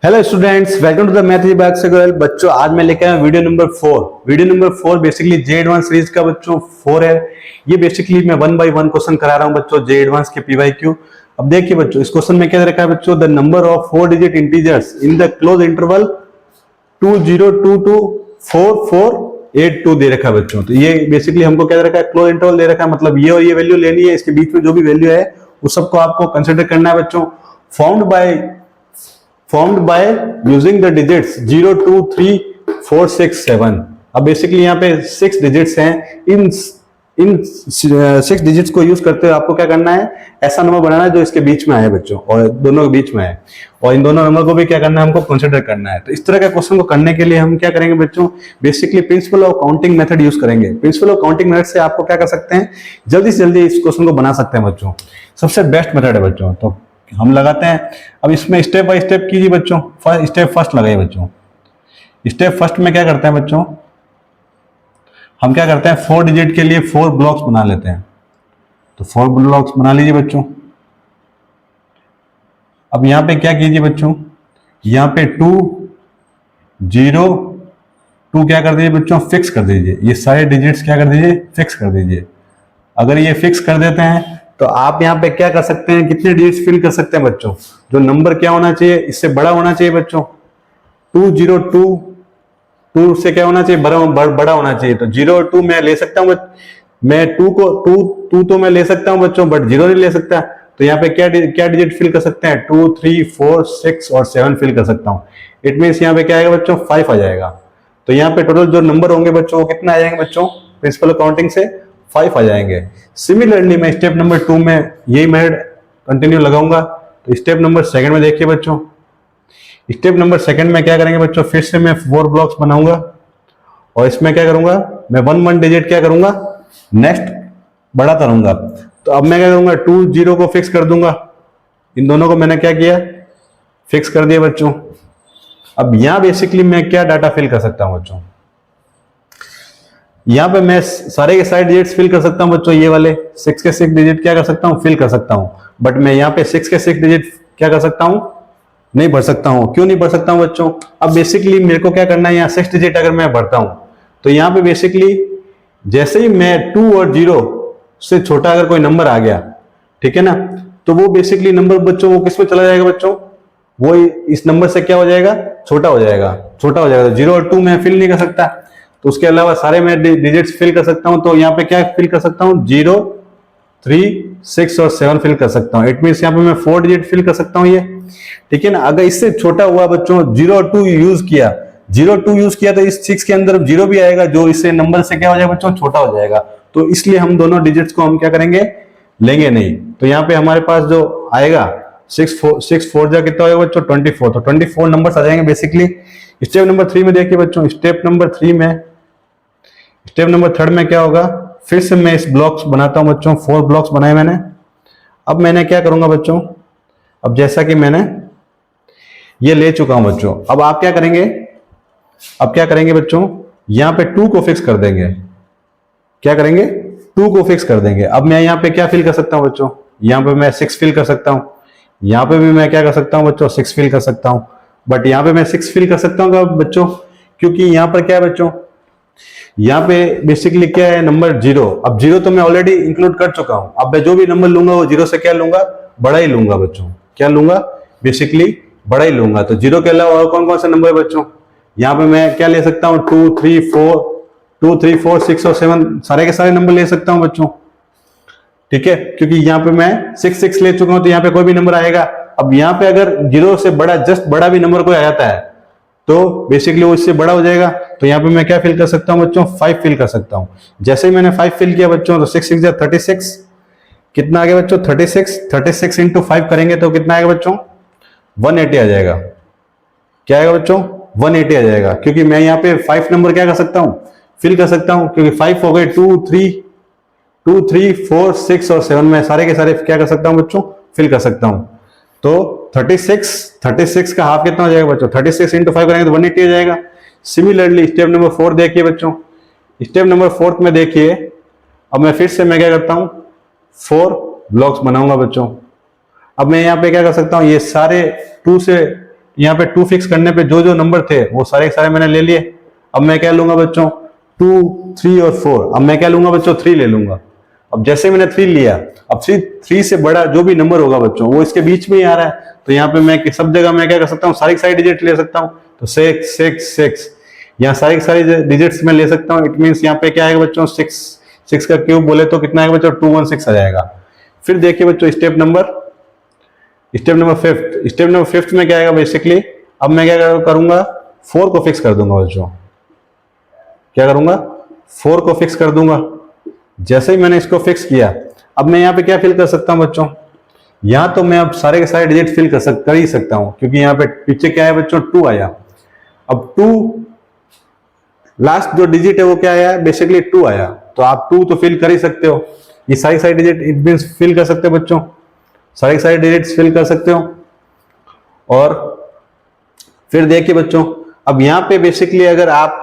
Hello students, welcome to the math विभाग से गोयल। बच्चों आज मैं लेकर आया video number 4। Video number 4 basically J advance series का बच्चों 4 है। ये बेसिकली मैं 1 बाय 1 क्वेश्चन करा रहा हूं बच्चों, जे एडवांस के पीवाईक्यू। अब देखिए बच्चों, इस क्वेश्चन में क्या दे रखा है बच्चों, the number of 4 digit integers in the close interval 20224482 दे रखा है बच्चों। तो ये बेसिकली हमको क्या दे रखा है, क्लोज इंटरवल दे रखा है, मतलब ये और ये वैल्यू लेनी है, इसके बीच में जो भी वैल्यू है उस सबको आपको कंसिडर करना है बच्चों। formed by using the digits 0 2 3 4 6 7। अब बेसिकली यहाँ पे 6 डिजिट्स हैं। इन 6 डिजिट्स को यूज करते हुए आपको क्या करना है, ऐसा नंबर बनाना है जो इसके बीच में आए बच्चों, और दोनों के बीच में है, और इन दोनों नंबर को भी क्या करना है, हमको कंसिडर करना है। तो इस तरह के क्वेश्चन को करने के लिए हम क्या करेंगे बच्चों, basically principle of counting method use करेंगे। प्रिंसिपल ऑफ काउंटिंग मेथड से आपको क्या कर सकते हैं, जल्दी से जल्दी इस क्वेश्चन को बना सकते हैं बच्चों। सबसे बेस्ट मेथड है बच्चों, तो हम लगाते हैं। अब इसमें स्टेप बाय स्टेप कीजिए बच्चों। स्टेप फर्स्ट लगाइए बच्चों। स्टेप फर्स्ट में क्या करते हैं बच्चों, हम क्या करते हैं, 4 डिजिट के लिए 4 ब्लॉक्स बना लेते हैं। तो 4 ब्लॉक्स बना लीजिए बच्चों। अब यहां पे क्या कीजिए बच्चों, यहां पे 2 0 2 क्या कर दीजिए बच्चों, फिक्स कर दीजिए। ये सारे डिजिट्स क्या कर दीजिए, फिक्स कर दीजिए। अगर ये फिक्स कर देते हैं तो आप यहाँ पे क्या कर सकते हैं, कितने डिजिट्स फिल कर सकते हैं बच्चों, जो नंबर क्या होना चाहिए, इससे बड़ा होना चाहिए बच्चों। 2 से क्या होना चाहिए, बड़ा होना चाहिए। तो 0 और 2 मैं ले सकता हूँ, मैं 2 तो मैं ले सकता हूँ बच्चों, बट 0 नहीं ले सकता। तो यहाँ पे क्या डिजिट फिल कर सकते हैं, 2 3 4 6 और 7 फिल कर सकता हूँ। इट मीन्स यहाँ पे क्या आएगा बच्चों, 5 आ जाएगा। तो यहाँ पे टोटल जो नंबर होंगे बच्चों, कितना आ जाएंगे बच्चों, प्रिंसिपल काउंटिंग से 5 आ जाएंगे। सिमिलरली मैं स्टेप नंबर 2 में यही मेथड कंटिन्यू लगाऊंगा। तो स्टेप नंबर 2 में देखिए बच्चों, स्टेप नंबर 2 में क्या करेंगे बच्चों, फिर से मैं 4 ब्लॉक्स बनाऊंगा, और इसमें क्या करूंगा, मैं 1 डिजिट क्या करूंगा, नेक्स्ट बढ़ाता रहूंगा। तो अब मैं क्या करूंगा, 2 0 को फिक्स कर दूंगा। इन दोनों को मैंने क्या किया, फिक्स कर दिया बच्चों। अब यहां बेसिकली मैं क्या डाटा फिल कर सकता हूं बच्चों, यहां पे मैं सारे के सारे डिजिट्स फिल कर सकता हूं बच्चों। ये वाले 6 के 6 डिजिट क्या कर सकता हूं, फिल कर सकता हूं। बट मैं यहाँ पे 6 के 6 डिजिट क्या कर सकता हूं, नहीं भर सकता हूं। क्यों नहीं भर सकता हूं बच्चों, अब बेसिकली मेरे को क्या करना है, यहाँ 6 डिजिट अगर मैं भरता हूं तो यहाँ पे बेसिकली जैसे ही मैं 2 और 0 से छोटा अगर कोई नंबर आ गया, ठीक है ना, तो वो बेसिकली नंबर बच्चों वो किस पे चला जाएगा बच्चों, वो इस नंबर से क्या हो जाएगा, छोटा हो जाएगा, छोटा हो जाएगा। 0 और 2 मैं फिल नहीं कर सकता, तो उसके अलावा सारे मैं डिजिट्स फिल कर सकता हूं। तो यहाँ पे क्या फिल कर सकता हूं, 0 3 6 और 7 फिल कर सकता हूं। इट मीन यहाँ पे मैं 4 डिजिट फिल कर सकता हूं ये, ठीक है ना। अगर इससे छोटा हुआ बच्चों, 0 और 2 यूज किया, 0 2 यूज किया, तो इस 6 के अंदर 0 भी आएगा, जो इससे नंबर से क्या हो जाएगा बच्चों, छोटा हो जाएगा। तो इसलिए हम दोनों डिजिट्स को हम क्या करेंगे, लेंगे नहीं। तो यहाँ पे हमारे पास जो आएगा 6 4 जा कितना होगा बच्चों, 24। तो 24 नंबर आ जाएंगे बेसिकली। स्टेप नंबर 3 में देखिए बच्चों, स्टेप नंबर 3 में क्या होगा, फिर से मैं इस ब्लॉक्स बनाता हूं बच्चों। 4 ब्लॉक्स बनाए मैंने। अब मैंने क्या करूंगा बच्चों, अब जैसा कि मैंने ये ले चुका हूं बच्चों, अब आप क्या करेंगे, अब क्या करेंगे बच्चों, यहां पे 2 को फिक्स कर देंगे। क्या करेंगे, 2 को फिक्स कर देंगे। अब मैं यहां पे क्या फिल कर सकता हूं बच्चों, यहां पे मैं 6 फिल कर सकता हूं। यहां पे भी मैं क्या कर सकता हूं बच्चों, 6 फिल कर सकता हूं। बट यहां पे मैं 6 फिल कर सकता हूं बच्चों, क्योंकि यहां पर क्या है बच्चों, यहाँ पे बेसिकली क्या है, नंबर 0। अब 0 तो मैं ऑलरेडी इंक्लूड कर चुका हूं। अब मैं जो भी नंबर लूंगा वो 0 से क्या लूंगा, बड़ा ही लूंगा बच्चों। क्या लूंगा, बेसिकली बड़ा ही लूंगा। तो 0 के अलावा और कौन कौन से नंबर है बच्चों, यहाँ पे मैं क्या ले सकता हूँ, 2 3 4 6 और 7 सारे के सारे नंबर ले सकता हूँ बच्चों, ठीक है। क्योंकि यहाँ पे मैं 6 6 ले चुका हूं, तो यहाँ पे कोई भी नंबर आएगा। अब यहाँ पे अगर 0 से बड़ा, जस्ट बड़ा भी नंबर कोई आ जाता है तो बेसिकली वो इससे बड़ा हो जाएगा। तो यहाँ पे मैं क्या फिल कर सकता हूँ बच्चों, 5 फिल कर सकता हूँ। जैसे ही मैंने 5 फिल किया बच्चों, तो 6 6 जा 36, कितना आ गया बच्चों, 36 इंटू 5 करेंगे तो कितना आएगा बच्चों, 180 आ जाएगा। क्या आएगा बच्चों, 180 आ जाएगा। क्योंकि मैं यहाँ पे 5 नंबर क्या कर सकता हूँ, फिल कर सकता हूँ। क्योंकि 5 हो गए, 2 3 4 6 और 7 में सारे के सारे क्या कर सकता हूँ बच्चों, फिल कर सकता हूँ। तो 36 का हाफ कितना हो जाएगा बच्चों, 36 इंटू 5 करेंगे तो 180 आ जाएगा। सिमिलरली स्टेप नंबर 4 देखिए बच्चों, स्टेप नंबर 4 में देखिए, अब मैं फिर से मैं क्या करता हूं, 4 ब्लॉक्स बनाऊंगा बच्चों। अब मैं यहाँ पे क्या कर सकता हूँ, ये सारे 2 से यहाँ पे 2 फिक्स करने पे जो जो नंबर थे वो सारे सारे मैंने ले लिए। अब मैं क्या लूंगा बच्चों, 2, 3 और 4। अब मैं क्या लूंगा बच्चों, 3 ले लूंगा। अब जैसे मैंने 3 लिया, अब 3 से बड़ा जो भी नंबर होगा बच्चों वो इसके बीच में ही आ रहा है, तो यहाँ पे मैं सब जगह मैं क्या कर सकता हूँ, सारी डिजिट ले सकता हूँ। तो 6 6 6 यहाँ सारी डिजिट्स में ले सकता हूँ। इट मीन्स यहाँ पे क्या आएगा बच्चों, 6 का क्यूब बोले तो कितना आएगा बच्चों, 216 आ जाएगा। फिर देखिए बच्चों स्टेप नंबर 5। स्टेप नंबर 5 में क्या आएगा बेसिकली, अब मैं क्या करूंगा, 4 को फिक्स कर दूंगा बच्चों। क्या करूंगा, 4 को फिक्स कर दूंगा। जैसे ही मैंने इसको फिक्स किया, अब मैं यहाँ पे क्या फिल कर सकता हूँ बच्चों, यहाँ तो मैं अब सारे के सारे डिजिट फिल कर ही सकता हूँ, क्योंकि यहाँ पे पीछे क्या है बच्चों, 2 आया। अब 2 लास्ट जो डिजिट है वो क्या आया, बेसिकली 2 आया, तो आप 2 तो फिल कर ही सकते हो। ये सारी डिजिट इट मींस फिल कर सकते हो बच्चों, सारी डिजिट्स फिल कर सकते हो। और फिर देखिए बच्चों, अब यहाँ पे बेसिकली अगर आप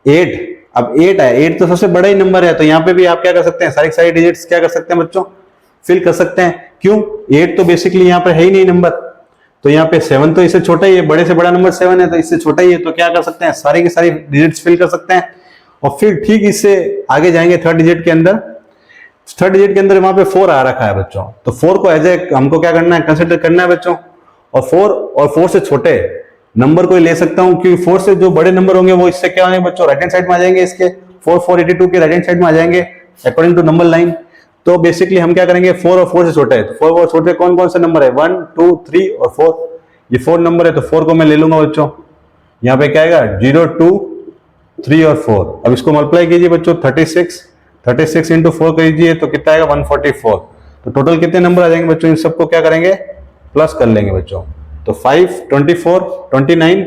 8, अब 8 है, 8 तो सबसे बड़ा ही नंबर है, तो यहाँ पे भी आप क्या कर सकते हैं, सारी डिजिट्स क्या कर सकते हैं बच्चों, फिल कर सकते हैं। क्यों, 8 तो बेसिकली यहाँ पे है ही नहीं नंबर, तो यहाँ पे 7 तो इससे छोटा ही है, बड़े से बड़ा नंबर 7 है तो इससे छोटा ही है, तो क्या कर सकते हैं, सारी की सारी डिजिट्स फिल कर सकते हैं। और फिर ठीक इससे आगे जाएंगे थर्ड डिजिट के अंदर, वहां पे 4 आ रखा है बच्चों, तो 4 को एज ए हमको क्या करना है, कंसिडर करना है बच्चों। और 4 से छोटे नंबर को ले सकता हूं, क्योंकि 4 से जो बड़े नंबर होंगे वो इससे क्या होंगे बच्चों, राइट हैंड साइड में आ जाएंगे, इसके 482 के राइट हैंड साइड में आ जाएंगे अकॉर्डिंग टू नंबर लाइन। तो बेसिकली हम क्या करेंगे, 4 और 4 से छोटे, 4 और छोटे कौन कौन से नंबर है, 1, 2, 3 और 4, ये 4 नंबर है, तो 4 को मैं ले लूंगा बच्चों। यहाँ पे क्या आएगा, 0, 2, 3 और 4। अब इसको मल्टीप्लाई कीजिए बच्चों, 36 इंटू 4 कीजिए तो कितना आएगा, 144। तो टोटल कितने नंबर आ जाएंगे बच्चों, इन सबको क्या करेंगे, प्लस कर लेंगे बच्चों। तो 5, 24, 29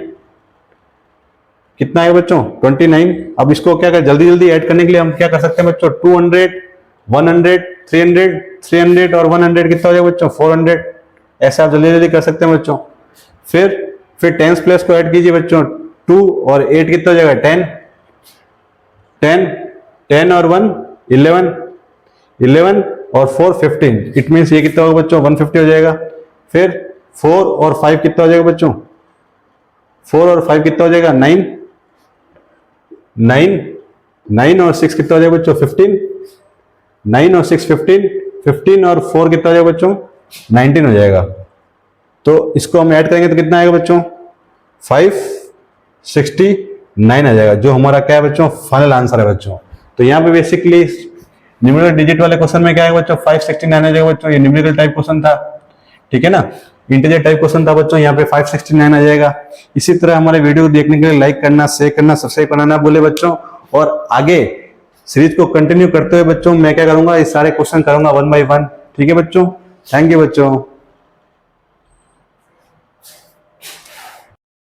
कितना आएगा बच्चों, 29। अब इसको क्या कर, जल्दी ऐड करने के लिए हम क्या कर सकते हैं बच्चों, 200, 100, 300 और 100 कितना हो जाएगा बच्चों, 400। ऐसा आप जल्दी कर सकते हैं बच्चों। फिर 10 प्लस को ऐड कीजिए बच्चों, 2 और 8 कितना हो जाएगा, 10 और 1 11 और 4 15। इट मीन्स ये कितना होगा बच्चों, 150 हो जाएगा। फिर 4 और 5 कितना हो जाएगा बच्चों, 4 और 5 कितना हो जाएगा, 9 और 6 कितना हो जाएगा बच्चों, 15। 9 और 6 15 और 4 कितना हो जाएगा बच्चों, 19 हो जाएगा। तो इसको हम ऐड करेंगे तो कितना आएगा बच्चों, 569 आ जाएगा, जो हमारा क्या है बच्चों, फाइनल आंसर है बच्चों। तो यहाँ पे बेसिकली न्यूमेरिकल डिजिट वाले क्वेश्चन में क्या है बच्चों, 569 आ जाएगा बच्चों। ये न्यूमेरिकल टाइप क्वेश्चन था, ठीक है ना, इंटीजर टाइप क्वेश्चन था बच्चों, यहाँ पे 569 आ जाएगा। इसी तरह हमारे वीडियो को देखने के लिए लाइक करना, शेयर करना, सब्सक्राइब करना ना भूले बच्चों। और आगे सीरीज को कंटिन्यू करते हुए बच्चों मैं क्या करूंगा, इस सारे क्वेश्चन करूंगा 1 by 1, ठीक है बच्चों। थैंक यू बच्चों।